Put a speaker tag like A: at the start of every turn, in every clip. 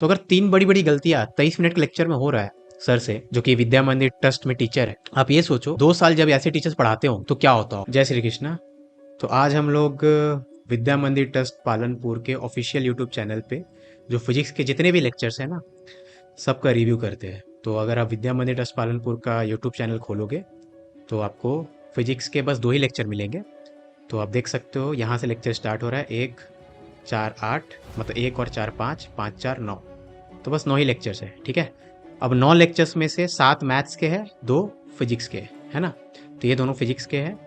A: तो अगर 3 बड़ी-बड़ी गलतियाँ 23 मिनट के लेक्चर में हो रहा है सर से, जो कि विद्या मंदिर ट्रस्ट में टीचर है, आप ये सोचो 2 साल जब ऐसे टीचर्स पढ़ाते हो तो क्या होता हो। जय श्री कृष्णा। तो आज हम लोग विद्या मंदिर ट्रस्ट पालनपुर के ऑफिशियल यूट्यूब चैनल पे जो फिजिक्स के जितने भी लेक्चर्स हैं ना, सबका रिव्यू करते हैं। तो अगर आप विद्या मंदिर ट्रस्ट पालनपुर का यूट्यूब चैनल खोलोगे तो आपको फिजिक्स के बस 2 ही लेक्चर मिलेंगे। तो आप देख सकते हो यहाँ से लेक्चर स्टार्ट हो रहा है 1, 4, 8, मतलब 1 और 4, 5, 5, 4, 9। तो बस 9 ही लेक्चर्स है, ठीक है। अब 9 लेक्चर्स में से 7 मैथ्स के हैं, 2 फिजिक्स के है ना। तो ये दोनों फिजिक्स के हैं,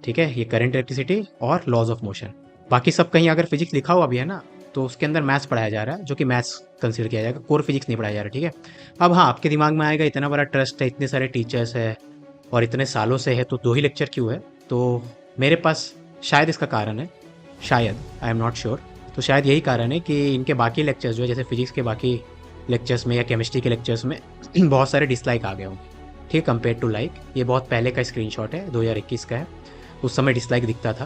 A: ठीक है। ये करंट इलेक्ट्रिसिटी और लॉज ऑफ मोशन। बाकी सब कहीं अगर फिजिक्स लिखा हुआ भी है ना, तो उसके अंदर मैथ्स पढ़ाया जा रहा है, जो कि मैथ्स कंसिडर किया जाएगा, कोर फिजिक्स नहीं पढ़ाया जा रहा, ठीक है। अब हाँ, आपके दिमाग में आएगा इतना बड़ा ट्रस्ट है, इतने सारे टीचर्स है और इतने सालों से है, तो 2 ही लेक्चर क्यों है। तो मेरे पास शायद इसका कारण है, शायद, आई एम नॉट श्योर। तो शायद यही कारण है कि इनके बाकी लेक्चर्स जो है, जैसे फिजिक्स के बाकी लेक्चर्स में या केमिस्ट्री के लेक्चर्स में बहुत सारे डिसलाइक आ गए होंगे, ठीक, कंपेयर टू लाइक। ये बहुत पहले का स्क्रीनशॉट है, 2021 का है। उस समय डिसलाइक दिखता था,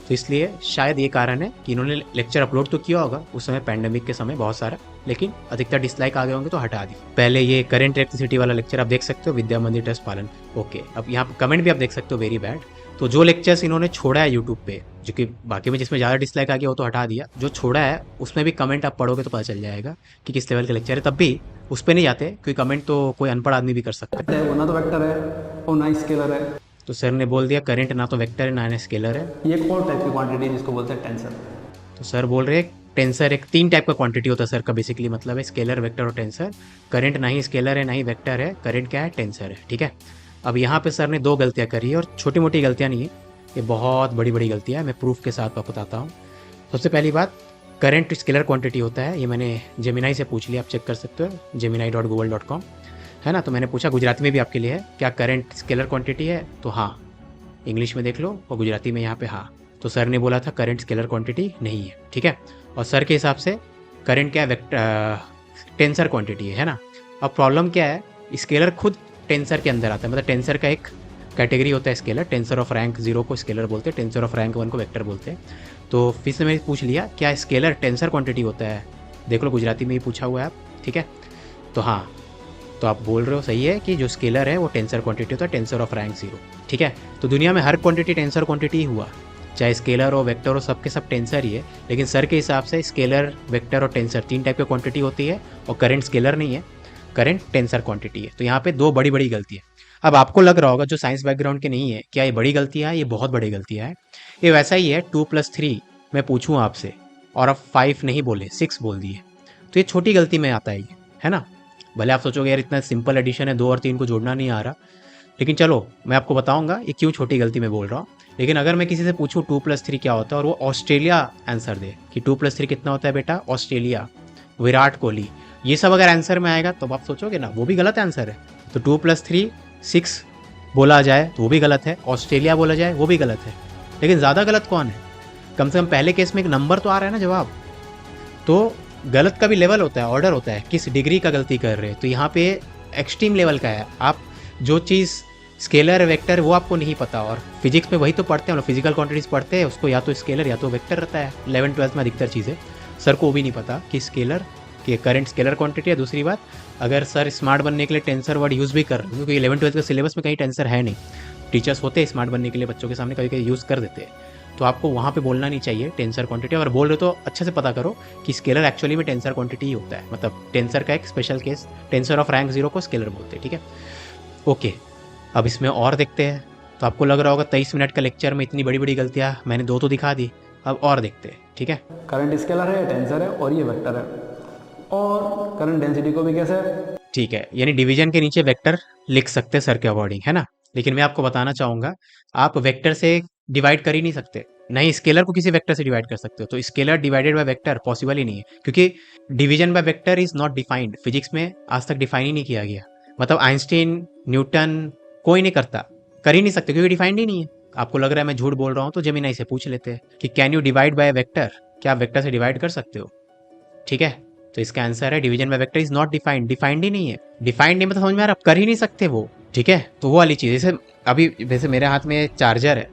A: तो इसलिए शायद ये कारण है कि इन्होंने लेक्चर अपलोड तो किया होगा उस समय पैंडेमिक के समय बहुत सारा, लेकिन अधिकतर डिसलाइक आ गए होंगे तो हटा दी। पहले ये करंट इलेक्ट्रिसिटी वाला लेक्चर आप देख सकते हो, विद्या मंदिर ट्रस्ट पालन। ओके, अब यहाँ पर कमेंट भी आप देख सकते हो, वेरी बैड। तो जो लेक्चर्स इन्होंने छोड़ा है यूट्यूब पे, जो कि बाकी में जिसमें ज़्यादा डिसलाइक आ गया वो तो हटा दिया, जो छोड़ा है उसमें भी कमेंट आप पढ़ोगे तो पता चल जाएगा कि किस लेवल का लेक्चर है। तब भी उस पर नहीं जाते, क्योंकि कमेंट तो कोई अनपढ़ आदमी भी कर सकता है।
B: वो ना तो वेक्टर है और ना स्केलर है।
A: तो सर ने बोल दिया करंट ना तो वेक्टर है ना स्केलर है।
B: ये एक और टाइप की क्वांटिटी है जिसको बोलते हैं टेंसर।
A: तो सर बोल रहे हैं टेंसर एक 3 टाइप का क्वांटिटी होता है सर का, बेसिकली मतलब है स्केलर, वेक्टर और टेंसर। करंट ना ही स्केलर है ना ही वेक्टर है, करंट क्या है, टेंसर है, ठीक है। अब यहाँ पे सर ने 2 गलतियाँ करी है, और छोटी मोटी गलतियाँ नहीं है, ये बहुत बड़ी बड़ी गलतियाँ है। मैं प्रूफ के साथ आपको बताता हूँ। सबसे पहली बात, करंट स्केलर क्वांटिटी होता है, ये मैंने जेमिनाई से पूछ लिया, आप चेक कर सकते हो gemini.google.com, है ना। तो मैंने पूछा गुजराती में भी आपके लिए है, क्या करंट स्केलर क्वांटिटी है, तो हाँ, इंग्लिश में देख लो और गुजराती में यहाँ पे हाँ। तो सर ने बोला था करंट स्केलर क्वांटिटी नहीं है, ठीक है। और सर के हिसाब से करंट क्या है, टेंसर क्वांटिटी है ना। अब प्रॉब्लम क्या है, स्केलर खुद टेंसर के अंदर आता है, मतलब टेंसर का एक कैटेगरी होता है स्केलर। टेंसर ऑफ रैंक 0 को स्केलर बोलते हैं, टेंसर ऑफ रैंक 1 को वेक्टर बोलते हैं। तो फिर से मैंने पूछ लिया क्या स्केलर टेंसर क्वांटिटी होता है, देख लो गुजराती में ही पूछा हुआ है आप, ठीक है। तो हाँ, तो आप बोल रहे हो सही है कि जो स्केलर है वो टेंसर क्वांटिटी होता है, टेंसर ऑफ रैंक 0, ठीक है। तो दुनिया में हर क्वांटिटी टेंसर क्वांटिटी ही हुआ, चाहे स्केलर हो वेक्टर हो, सब के सब टेंसर ही है। लेकिन सर के हिसाब से स्केलर, वेक्टर और टेंसर 3 टाइप की क्वांटिटी होती है, और करंट स्केलर नहीं है, करंट टेंसर क्वांटिटी है। तो यहाँ पे 2 बड़ी बड़ी गलती है। अब आपको लग रहा होगा जो साइंस बैकग्राउंड के नहीं है, क्या ये बड़ी गलतियाँ है, ये बहुत बड़ी गलतियाँ है। ये वैसा ही है 2+3 मैं पूछूँ आपसे और आप 5 नहीं बोले, 6 बोल दिए, तो ये छोटी गलती में आता है ये, है ना। भले आप सोचोगे यार इतना सिंपल एडिशन है, 2 और 3 को जोड़ना नहीं आ रहा, लेकिन चलो मैं आपको बताऊंगा ये क्यों छोटी गलती में बोल रहा हूँ। लेकिन अगर मैं किसी से पूछूं 2+3 क्या होता है और वो ऑस्ट्रेलिया आंसर दे कि 2+3 कितना होता है बेटा, ऑस्ट्रेलिया, विराट कोहली, ये सब अगर आंसर में आएगा तो आप सोचोगे ना वो भी गलत आंसर है। तो 2+3 6 बोला जाए तो वो भी गलत है, ऑस्ट्रेलिया बोला जाए वो भी गलत है। लेकिन ज़्यादा गलत कौन है, कम से कम पहले केस में एक नंबर तो आ रहा है ना जवाब। तो गलत का भी लेवल होता है, ऑर्डर होता है, किस डिग्री का गलती कर रहे हैं। तो यहाँ पे एक्सट्रीम लेवल का है। आप जो चीज़ स्केलर वेक्टर वो आपको नहीं पता, और फिजिक्स में वही तो पढ़ते हैं, फिजिकल क्वांटिटीज पढ़ते हैं, उसको या तो स्केलर या तो वेक्टर रहता है 11th-12th में अधिकतर चीज़ें। सर को वो भी नहीं पता कि स्केलर कि करंट स्केलर क्वांटिटी है। दूसरी बात, अगर सर स्मार्ट बनने के लिए टेंसर वर्ड यूज़ भी कर रहे हैं, क्योंकि 11th-12th के सिलेबस में कहीं टेंसर है नहीं, टीचर्स होते हैं स्मार्ट बनने के लिए बच्चों के सामने कभी कभी यूज़ कर देते हैं, तो आपको वहाँ पे बोलना नहीं चाहिए टेंसर क्वांटिटी। अगर बोल रहे हो तो अच्छे से पता करो कि स्केलर एक्चुअली में टेंसर क्वांटिटी ही होता है, मतलब टेंसर का एक special case, tensor of rank 0 को स्केलर बोलते हैं, ठीक है। ओके, अब इसमें और देखते हैं। तो आपको लग रहा होगा 23 मिनट का लेक्चर में इतनी बड़ी बड़ी गलतियाँ, मैंने 2 तो दिखा दी, अब और देखते हैं, ठीक है।
B: करंट स्केलर है, टेंसर है और ये वेक्टर है। और करंट डेंसिटी को भी कैसे,
A: ठीक है, यानी डिवीजन के नीचे वेक्टर लिख सकते हैं सर के अकॉर्डिंग, है ना। लेकिन मैं आपको बताना चाहूँगा आप वेक्टर से डिवाइड कर ही नहीं सकते, नहीं स्केलर को किसी वेक्टर से डिवाइड कर सकते हो। तो scalar divided by vector possible ही नहीं है, क्योंकि division by vector is not defined, physics में आज तक डिफाइन ही नहीं किया गया। मतलब आइंस्टीन, न्यूटन, कोई नहीं करता, कर ही नहीं सकते, क्योंकि डिफाइंड ही नहीं है। आपको लग रहा है मैं झूठ बोल रहा हूँ तो जेमिनाई से पूछ लेते हैं कि can you divide by vector, क्या आप वेक्टर से डिवाइड कर सकते हो, ठीक है। तो इसका आंसर है division by vector is not defined, defined ही नहीं है। डिफाइंड नहीं मतलब समझ में आ रहा, आप कर ही नहीं सकते वो, ठीक है। तो वो वाली चीज़, जैसे अभी वैसे मेरे हाथ में चार्जर है,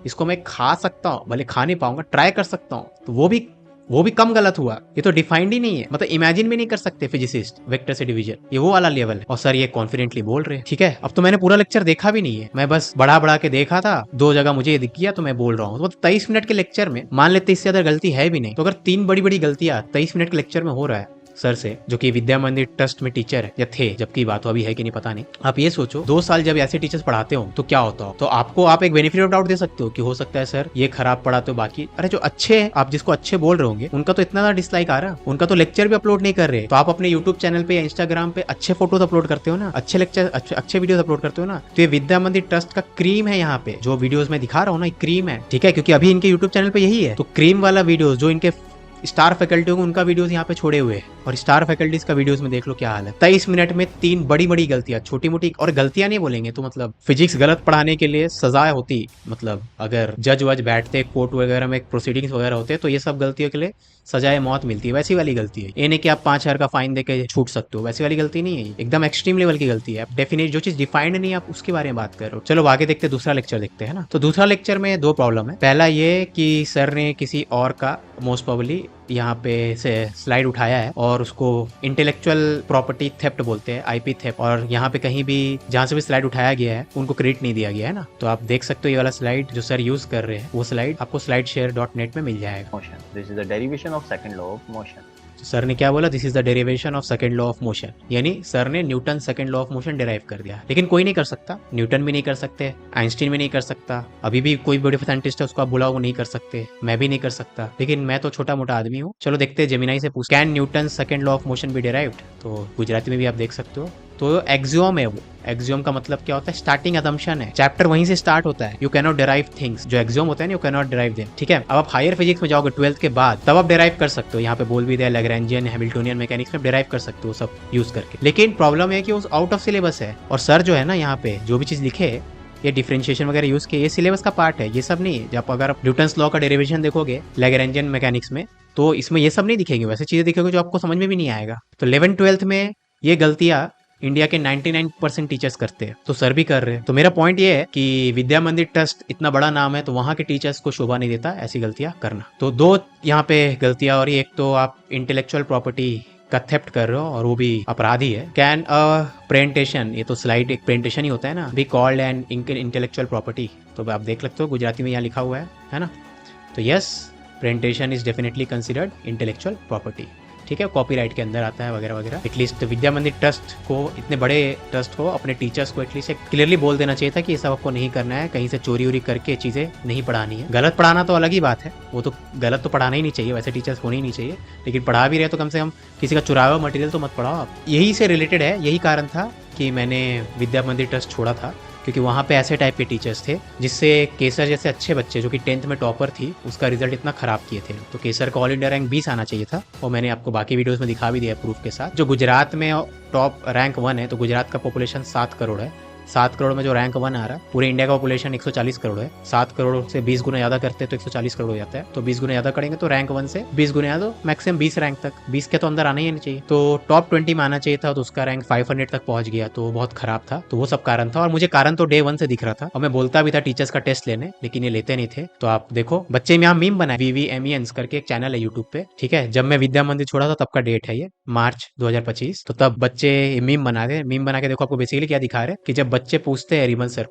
A: इसको मैं खा सकता हूँ, भले खा नहीं पाऊंगा, ट्राई कर सकता हूँ, तो वो भी वो भी कम गलत हुआ। ये तो डिफाइंड ही नहीं है, मतलब इमेजिन भी नहीं कर सकते फिजिसिस्ट वेक्टर से डिवीजन, ये वो वाला लेवल है। और सर ये कॉन्फिडेंटली बोल रहे हैं। ठीक है, अब तो मैंने पूरा लेक्चर देखा भी नहीं है, मैं बस बढ़ा बढ़ा के देखा था, 2 जगह मुझे ये दिख गया तो मैं बोल रहा हूँ। तो 23 मिनट के लेक्चर में मान लेते इससे ज्यादा गलती है भी नहीं, तो अगर 3 बड़ी बड़ी गलतियां 23 मिनट के लेक्चर में हो रहा है सर से, जो कि विद्या मंदिर ट्रस्ट में टीचर है या थे, जबकि बात अभी है कि नहीं पता नहीं। आप ये सोचो 2 साल जब ऐसे टीचर्स पढ़ाते हो तो क्या होता हो। तो आपको आप एक बेनिफिट ऑफ डाउट दे सकते हो कि हो सकता है सर ये खराब पढ़ाते हो, बाकी अरे जो अच्छे आप जिसको अच्छे बोल रहे होंगे उनका तो इतना डिसलाइक आ रहा, उनका तो लेक्चर भी अपलोड नहीं कर रहे। तो आप अपने यूट्यूब चैनल पे या इंस्टाग्राम पे अच्छे फोटोज अपलोड करते हो ना, अच्छे लेक्चर अच्छे वीडियोस अपलोड करते हो ना। तो ये विद्या मंदिर ट्रस्ट का क्रीम है यहाँ पे, जो वीडियोस में दिखा रहा हूँ ना, क्रीम है। ठीक है, क्योंकि अभी इनके यूट्यूब चैनल पे यही है। तो क्रीम वाला वीडियोस जो इनके स्टार फैकल्टी होंगे उनका वीडियोस यहाँ पे छोड़े हुए हैं, और स्टार फैकल्टीज का वीडियोस में देख लो क्या हाल है। 23 मिनट में 3 बड़ी बड़ी गलतियां, छोटी मोटी, और गलतियां नहीं बोलेंगे तो मतलब फिजिक्स गलत पढ़ाने के लिए सजा होती, मतलब अगर जज वज बैठते कोर्ट वगैरह में प्रोसीडिंग्स वगैरह होते तो ये सब गलतियों के लिए सजाए मौत मिलती है। वैसी वाली गलती है ये नहीं कि आप 5,000 का फाइन देके छूट सकते हो, वैसी वाली गलती नहीं है, एकदम एक्सट्रीम लेवल की गलती है। आप डेफिनेट जो चीज डिफाइंड नहीं आप उसके बारे में बात कर रहे हो। चलो आगे देखते, दूसरा लेक्चर देखते हैं ना। तो दूसरा लेक्चर में 2 प्रॉब्लम है। पहला ये कि सर ने किसी और का मोस्ट प्रोबेबली यहाँ पे से स्लाइड उठाया है और उसको इंटेलेक्चुअल प्रॉपर्टी थेफ्ट बोलते हैं, आईपी थेफ्ट, और यहाँ पे कहीं भी जहाँ से भी स्लाइड उठाया गया है उनको क्रेडिट नहीं दिया गया है ना। तो आप देख सकते हो ये वाला स्लाइड जो सर यूज कर रहे हैं, वो स्लाइड आपको slideshare.net में मिल जाएगा।
C: motion. This is the derivation of second law of motion.
A: तो सर ने क्या बोला, this is the derivation of second law of motion, यानी सर ने Newton second law of motion derive कर दिया। लेकिन कोई नहीं कर सकता, न्यूटन भी नहीं कर सकते, आइंस्टीन भी नहीं कर सकता, अभी भी कोई बड़े साइंटिस्ट है उसको आप बुलाओ वो नहीं कर सकते, मैं भी नहीं कर सकता, लेकिन मैं तो छोटा मोटा आदमी हूँ। चलो देखते हैं, जेमिनाई से पूछ, can Newton second law of motion be derived. तो गुजराती में भी आप देख सकते हो। तो एक्सियोम है, वो एक्सियोम का मतलब क्या होता है, स्टार्टिंग असम्पशन है, चैप्टर वहीं से स्टार्ट होता है। You can not derive things, जो एक्सियोम होता है ना, you can not derive them. ठीक है, अब आप हायर फिजिक्स में जाओगे 12th के बाद, तब आप डेराइव कर सकते हो। यहाँ पे बोल भी दिया लैग्रेंजियन हैमिल्टोनियन मैकेनिक्स में डेराइव कर सकते हो सब यूज करके। लेकिन प्रॉब्लम है कि वो आउट ऑफ सिलेबस है, और सर जो है ना यहाँ पे जो भी चीज लिखे ये डिफरेंशिएशन वगैरह यूज किए, ये सिलेबस का पार्ट है, ये सब नहीं है। जब अगर आप न्यूटन्स लॉ का डेरिवेशन देखोगे लैग्रेंजियन मैकेनिक्स में, तो इसमें ये सब नहीं दिखेंगे, वैसे चीजें दिखेंगे जो आपको समझ में भी नहीं आएगा। तो 11th 12th में ये गलतियां इंडिया के 99% टीचर्स करते हैं, तो सर भी कर रहे हैं। तो मेरा पॉइंट ये है कि विद्या मंदिर ट्रस्ट इतना बड़ा नाम है, तो वहाँ के टीचर्स को शोभा नहीं देता ऐसी गलतियां करना। तो 2 यहाँ पे गलतियां, और एक तो आप इंटेलेक्चुअल प्रॉपर्टी का थेफ्ट कर रहे हो और वो भी अपराधी है। कैन अ प्रेजेंटेशन, ये तो स्लाइड एक प्रेजेंटेशन ही होता है ना, be called an intellectual property. तो आप देख सकते हो गुजराती में यहाँ लिखा हुआ है ना। तो yes, presentation is definitely considered intellectual property. ठीक है, कॉपीराइट के अंदर आता है वगैरह वगैरह। एटलीस्ट विद्या मंदिर ट्रस्ट को, इतने बड़े ट्रस्ट को, अपने टीचर्स को एटलीस्ट क्लियरली बोल देना चाहिए था कि ये सब आपको नहीं करना है, कहीं से चोरी वोरी करके चीजें नहीं पढ़ानी है। गलत पढ़ाना तो अलग ही बात है, वो तो गलत तो पढ़ाना ही नहीं चाहिए, वैसे टीचर्स होने ही नहीं चाहिए, लेकिन पढ़ा भी रहे तो कम से कम किसी का चुराया हुआ मटेरियल तो मत पढ़ाओ आप। यही से रिलेटेड है, यही कारण था कि मैंने विद्या मंदिर ट्रस्ट छोड़ा था, क्योंकि वहाँ पे ऐसे टाइप के टीचर्स थे जिससे केसर जैसे अच्छे बच्चे जो कि 10th में टॉपर थी, उसका रिजल्ट इतना खराब किए थे। तो केसर का ऑल इंडिया रैंक 20 आना चाहिए था, और मैंने आपको बाकी वीडियोस में दिखा भी दिया प्रूफ के साथ। जो गुजरात में टॉप रैंक 1 है, तो गुजरात का पॉपुलेशन 7 करोड़ है, 7 करोड़ में जो रैंक 1 आ रहा है, पूरे इंडिया का पॉपुलेशन 140 करोड़ है, 7 करोड़ से 20 गुना ज्यादा करते हैं तो 140 करोड़ हो जाता है। तो 20 गुना ज्यादा करेंगे तो रैंक 1 से 20 गुना ज्यादा, मैक्सिमम 20 रैंक तक, 20 के तो अंदर आना ही नहीं चाहिए। तो टॉप 20 में आना चाहिए था, तो उसका रैंक 500 तक पहुंच गया, तो बहुत खराब था। तो वो सब कारण था, और मुझे कारण तो डे 1 से दिख रहा था, और मैं बोलता भी था टीचर्स का टेस्ट लेने, लेकिन ये लेते नहीं थे। तो आप देखो, बच्चे में यहाँ मीम बनाए, VVMENs करके एक चैनल है यूट्यूब पे। ठीक है, जब मैं विद्या मंदिर छोड़ा था तब का डेट है ये, मार्च 2025। तो तब बच्चे मीम बना दे, मीम बना के देखो आपको बेसिकली क्या दिखा रहे कि जब बच्चे पूछते हैं रिमन सर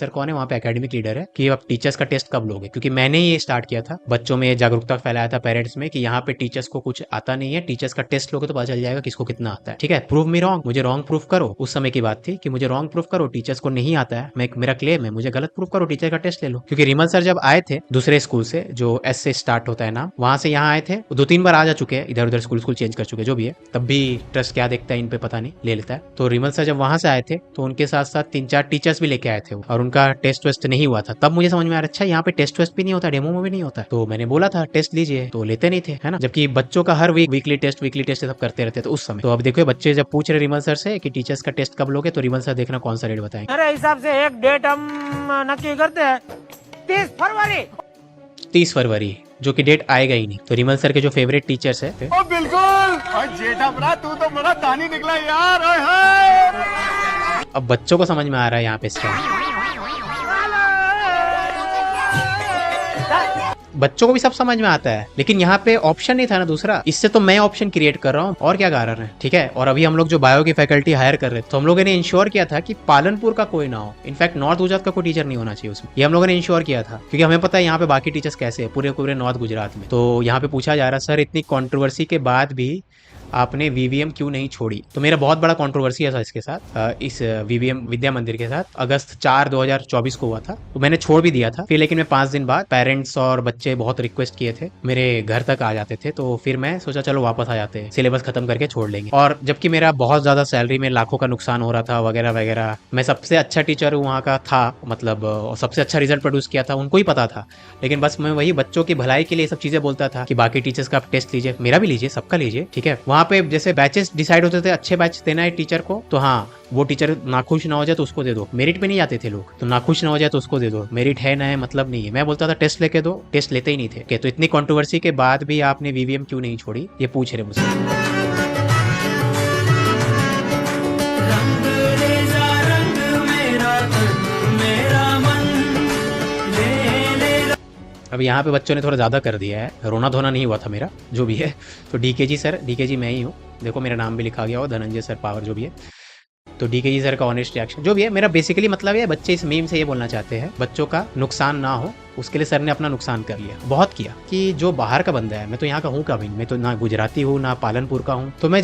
A: कौन है वहाँ पे एकेडमिक लीडर है, कि आप टीचर्स का टेस्ट कब लोगे, क्योंकि मैंने ये स्टार्ट किया था, बच्चों में जागरूकता फैलाया था पेरेंट्स में कि यहाँ पे टीचर्स को कुछ आता नहीं है, टीचर्स का टेस्ट लोगे तो पता चल जाएगा किसको कितना आता है। ठीक है, प्रूव मी रॉन्ग, मुझे रॉन्ग प्रूफ करो। उस समय की बात थी कि मुझे रॉन्ग प्रूफ करो, टीचर्स को नहीं आता है, मैं मेरा क्लेम है, मुझे गलत प्रूफ करो, टीचर का टेस्ट ले लो। क्योंकि रिमन सर जब आए थे दूसरे स्कूल से, जो एस से स्टार्ट होता है नाम, वहां से यहाँ आए थे, 2-3 बार आ जा चुके हैं, इधर उधर स्कूल चेंज कर चुके जो भी है, तब भी ट्रस्ट क्या देखता है इन पे पता नहीं, ले लेता है। तो रिमन सर जब वहां से आए थे तो उनके साथ साथ 3-4 टीचर्स भी लेके आए थे, और उनका टेस्ट वेस्ट नहीं हुआ था। तब मुझे समझ में आ रहा, अच्छा यहाँ पे टेस्ट वेस्ट भी नहीं होता, डेमो में भी नहीं होता। तो मैंने बोला था टेस्ट लीजिए, तो लेते नहीं थे, है ना, जबकि बच्चों का हर वीकली टेस्ट सब करते रहते थे उस समय। तो अब देखो बच्चे जब पूछ रहे रिमन सर से कि टीचर्स का टेस्ट कब लोगे, तो रिमन सर देखना कौन सा डेट बताएंगे।
D: मेरे हिसाब से एक डेट हम नक्की करते हैं, 30 फरवरी,
A: जो कि डेट आएगा ही नहीं। तो रिमन सर के जो फेवरेट टीचर्स है,
D: ओ बिल्कुल, जेठा बड़ा तू तो बड़ा दानी निकला यार। ओए हाय,
A: अब बच्चों को समझ में आ रहा है यहाँ पे स्टार। बच्चों को भी सब समझ में आता है, लेकिन यहाँ पे ऑप्शन नहीं था ना दूसरा, इससे तो मैं ऑप्शन क्रिएट कर रहा हूँ और क्या कारण है, ठीक है। और अभी हम लोग जो बायो की फैकल्टी हायर कर रहे थे तो हम लोगों ने इंश्योर किया था कि पालनपुर का कोई ना हो, इनफैक्ट नॉर्थ गुजरात का कोई टीचर नहीं होना चाहिए उसमें, ये हम लोगों ने इंश्योर किया था, क्योंकि हमें पता है यहाँ पे बाकी टीचर्स कैसे है पूरे पूरे नॉर्थ गुजरात में। तो यहाँ पे पूछा जा रहा सर इतनी कंट्रोवर्सी के बाद भी आपने वीवीएम क्यों नहीं छोड़ी, तो मेरा बहुत बड़ा कंट्रोवर्सी है इसके साथ, इस वीवीएम विद्या मंदिर के साथ अगस्त 4 2024 को हुआ था, तो मैंने छोड़ भी दिया था। फिर लेकिन मैं 5 दिन बाद पेरेंट्स और बच्चे बहुत रिक्वेस्ट किए थे, मेरे घर तक आ जाते थे, तो फिर मैं सोचा चलो वापस आ जाते हैं, सिलेबस खत्म करके छोड़ लेंगे। और जबकि मेरा बहुत ज्यादा सैलरी में लाखों का नुकसान हो रहा था वगैरह वगैरह, मैं सबसे अच्छा टीचर वहाँ का था, मतलब सबसे अच्छा रिजल्ट प्रोड्यूस किया था, उनको ही पता था, लेकिन बस मैं वही बच्चों की भलाई के लिए सब चीजें बोलता था कि बाकी टीचर्स का आप टेस्ट लीजिए, मेरा भी लीजिए, सबका लीजिए, ठीक है। वहाँ पे जैसे बैचेस डिसाइड होते थे, अच्छे बैच देना है टीचर को, तो हाँ वो टीचर नाखुश ना हो जाए तो उसको दे दो, मेरिट पे नहीं आते थे लोग, तो नाखुश ना हो जाए तो उसको दे दो, मेरिट है ना है मतलब नहीं है। मैं बोलता था टेस्ट लेके दो, टेस्ट लेते ही नहीं थे। okay, तो इतनी कंट्रोवर्सी के बाद भी आपने वीवीएम क्यों नहीं छोड़ी, ये पूछ रहे मुझसे। अब यहाँ पे बच्चों ने थोड़ा ज़्यादा कर दिया है, रोना धोना नहीं हुआ था मेरा, जो भी है। तो डीकेजी सर, डीकेजी मैं ही हूँ, देखो मेरा नाम भी लिखा गया हो, धनंजय सर पावर जो भी है। तो डीकेजी सर का ऑनेस्ट रिएक्शन जो भी है, मेरा बेसिकली मतलब है बच्चे इस मीम से ये बोलना चाहते हैं बच्चों का नुकसान ना हो, उसके लिए सर ने अपना नुकसान कर लिया, बहुत किया। कि जो बाहर का बंदा है, मैं तो यहाँ का हूँ कभी, मैं तो ना गुजराती हूँ ना पालनपुर का हूँ, तो मैं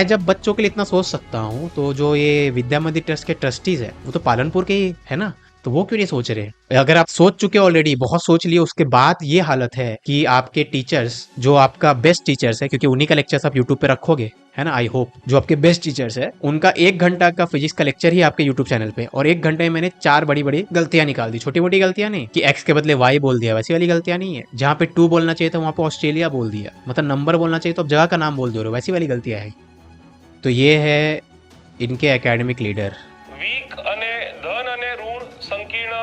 A: जब बच्चों के लिए इतना सोच सकता हूँ, तो जो ये विद्या मंदिर ट्रस्ट के ट्रस्टीज है वो तो पालनपुर के ही है ना, तो वो क्यों नहीं सोच रहे। अगर आप सोच चुके ऑलरेडी, बहुत सोच लिए, उसके बाद ये हालत है कि आपके टीचर्स, जो आपका बेस्ट टीचर्स है, क्योंकि उन्हीं का लेक्चर्स आप यूट्यूब पे रखोगे है ना, आई होप, जो आपके बेस्ट टीचर्स है उनका 1 घंटा का फिजिक्स का लेक्चर ही आपके यूट्यूब चैनल पे, और 1 घंटे में मैंने 4 बड़ी बड़ी गलतियां निकाल दी, छोटी मोटी गलतियां नहीं कि एक्स के बदले वाई बोल दिया, वैसी वाली गलतियां नहीं है। जहाँ पे 2 बोलना चाहिए था वहां पे ऑस्ट्रेलिया बोल दिया, मतलब नंबर बोलना चाहिए तो अब जगह का नाम बोल दो, वैसी वाली गलतियां है। तो ये है इनके एकेडमिक लीडर।
E: વીક અને ધન અને ઋણ સંકીર્ણ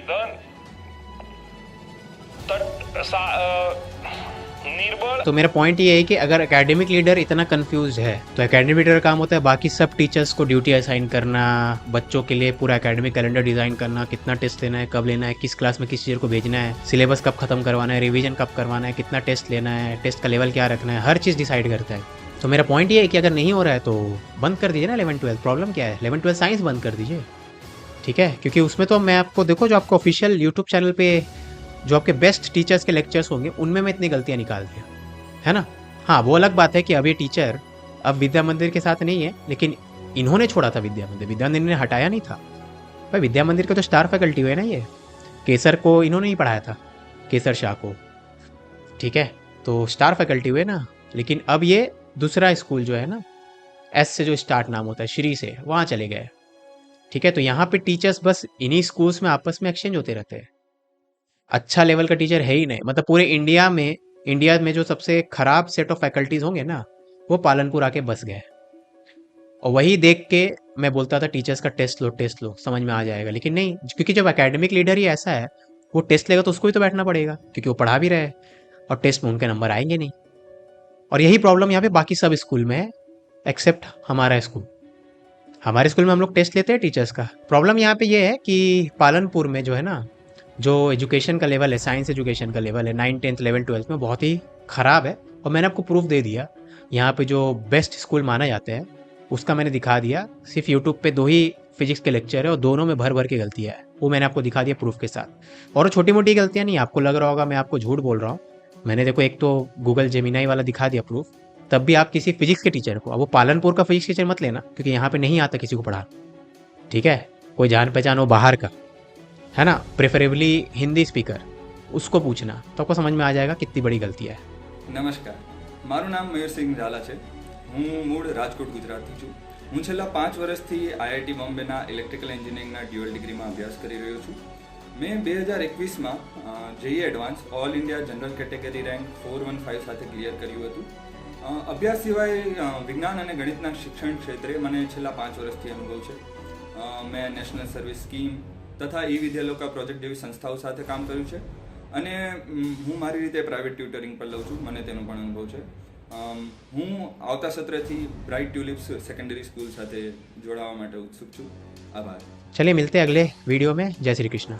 E: ધન निर्बल।
A: तो मेरा पॉइंट ये है कि अगर एकेडमिक लीडर इतना कंफ्यूज है तो एकेडमिक लीडर का काम होता है बाकी सब टीचर्स को ड्यूटी असाइन करना, बच्चों के लिए पूरा एकेडमिक कैलेंडर डिजाइन करना, कितना टेस्ट लेना है, कब लेना है, किस क्लास में किस टीचर को भेजना है, सिलेबस कब खत्म करवाना है, रिवीजन कब करवाना है, कितना टेस्ट लेना है, टेस्ट का लेवल क्या रखना है, हर चीज़ डिसाइड करता है। तो मेरा पॉइंट ये है कि अगर नहीं हो रहा है तो बंद कर दीजिए ना 11-12, प्रॉब्लम क्या है, 11-12 साइंस बंद कर दीजिए, ठीक है। क्योंकि उसमें तो मैं आपको देखो, जो आपको ऑफिशियल यूट्यूब चैनल पे जो आपके बेस्ट टीचर्स के लेक्चर्स होंगे उनमें मैं इतनी गलतियां निकाल दिया है ना। हाँ वो अलग बात है कि अब ये टीचर अब विद्या मंदिर के साथ नहीं है, लेकिन इन्होंने छोड़ा था विद्या मंदिर ने हटाया नहीं था भाई। विद्या मंदिर के तो स्टार फैकल्टी हुए ना, ये केसर को इन्होंने ही पढ़ाया था, केसर शाह को, ठीक है, तो स्टार फैकल्टी हुए ना। लेकिन अब ये दूसरा स्कूल जो है ना, एस से जो स्टार्ट नाम होता है, श्री से, वहाँ चले गए, ठीक है। तो यहाँ पे टीचर्स बस इन्हीं स्कूल्स में आपस में एक्सचेंज होते रहते हैं, अच्छा लेवल का टीचर है ही नहीं। मतलब पूरे इंडिया में जो सबसे खराब सेट ऑफ फैकल्टीज होंगे ना, वो पालनपुर आके बस गए। और वही देख के मैं बोलता था टीचर्स का टेस्ट लो समझ में आ जाएगा, लेकिन नहीं, क्योंकि जब एकेडमिक लीडर ही ऐसा है, वो टेस्ट लेगा तो उसको ही तो बैठना पड़ेगा, क्योंकि वो पढ़ा भी रहे हैं और टेस्ट में उनके नंबर आएंगे नहीं। और यही प्रॉब्लम यहाँ पे बाकी सब स्कूल में है एक्सेप्ट हमारा स्कूल। हमारे स्कूल में हम लोग टेस्ट लेते हैं टीचर्स का। प्रॉब्लम यहाँ पे ये है कि पालनपुर में जो है ना, जो एजुकेशन का लेवल है, साइंस एजुकेशन का लेवल है 9, 10, 11, 12 में बहुत ही ख़राब है। और मैंने आपको प्रूफ दे दिया, यहाँ पे जो बेस्ट स्कूल माना जाता है उसका मैंने दिखा दिया। सिर्फ यूट्यूब पे 2 ही फिजिक्स के लेक्चर है और दोनों में भर के गलतियाँ है, वो मैंने आपको दिखा दिया प्रूफ के साथ। और छोटी मोटी गलतियाँ नहीं, आपको लग रहा होगा मैं आपको झूठ बोल रहा हूँ, मैंने देखो एक तो गूगल जेमिनाई वाला दिखा दिया प्रूफ, तब भी आप किसी फिजिक्स के टीचर को, अब वो पालनपुर का फिजिक्स टीचर मत लेना क्योंकि यहाँ पे नहीं आता किसी को पढ़ा, ठीक है, कोई जान पहचान हो बाहर का है ना, प्रेफरेबली हिंदी स्पीकर, उसको पूछना तो आपको समझ में आ जाएगा कितनी बड़ी गलती है।
F: नमस्कार, मारू नाम मयूर सिंह झाला है। हूँ मूળ રાજકોટ ગુજરાતથી છું। હું છેલ્લા 5 વર્ષથી આઈઆઈટી બોમ્બેના ઇલેક્ટ્રિકલ એન્જિનિયરિંગના ડ્યુઅલ ડિગ્રીમાં અભ્યાસ કરી રહ્યો છું। મેં 2021માં JEE advance all India general category rank 415 સાથે ક્લિયર કર્યું હતું। અભ્યાસ સિવાય વિજ્ઞાન અને ગણિતના શિક્ષણ ક્ષેત્રે મને છેલ્લા 5 વર્ષથી અનુભવ છે। મેં નેશનલ સર્વિસ સ્કીમ તથા ઈ વિદ્યાલોકા પ્રોજેક્ટ જેવી સંસ્થાઓ સાથે કામ કર્યું છે અને હું મારી રીતે પ્રાઇવેટ ટ્યુટરિંગ પર લઉં છું, મને તેનો પણ અનુભવ છે। હું આવતા સત્રથી બ્રાઇટ ટ્યુલિપ્સ સેકન્ડરી સ્કૂલ સાથે જોડાવા માટે ઉત્સુક છું। આભાર।
A: चलिए मिलते हैं अगले वीडियो में। जय श्री कृष्ण।